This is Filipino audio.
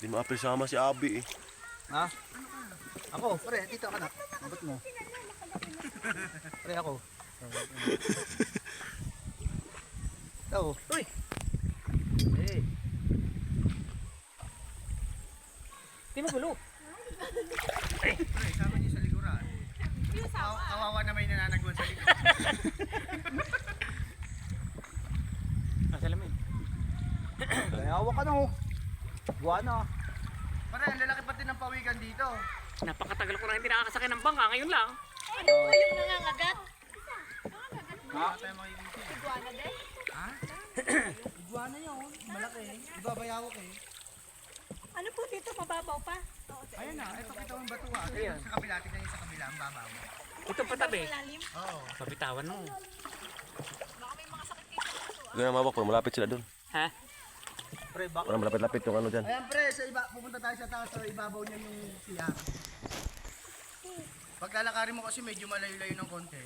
Hindi mo sama si Abi eh. Ha? Ako, pre, dito ka na. Abot mo. Pre, ako. Ito. Uy! Eh. Di mo gulo. Pre, sama niyo sa likuran. Kawawa na may nananagwan sa likod. Salamin. Kayawa ka na oh. Buwan na. Pare, ang lalaki pati ng pawikan dito. Napakatagal ko na hindi nakakasakay ng bangka. Ngayon lang. Ano po yung nangangagat? Ha? Tayo makikinig. Iguana din? Ha? Iguana yun. Malaki. Ibabayawak eh. Ano po dito? Mababaw pa? Ayun na. Ito kita ang batuwa. Ito sa kabila. Tignan niyo sa kabila. Ang babaw. Ito patabi. Malalim? Oo. Pabitawan mo. Baka may mga sakit dito. Huwag na mabak, malapit sila doon. Ha? Pre, bak. Parang malapit-lapit yung ano dyan. Ayan pre, sa iba, pupunta tayo sa taas. Sa ibabaw niya yung siyang. Paglalakarin mo kasi medyo malayo-layo ng konti.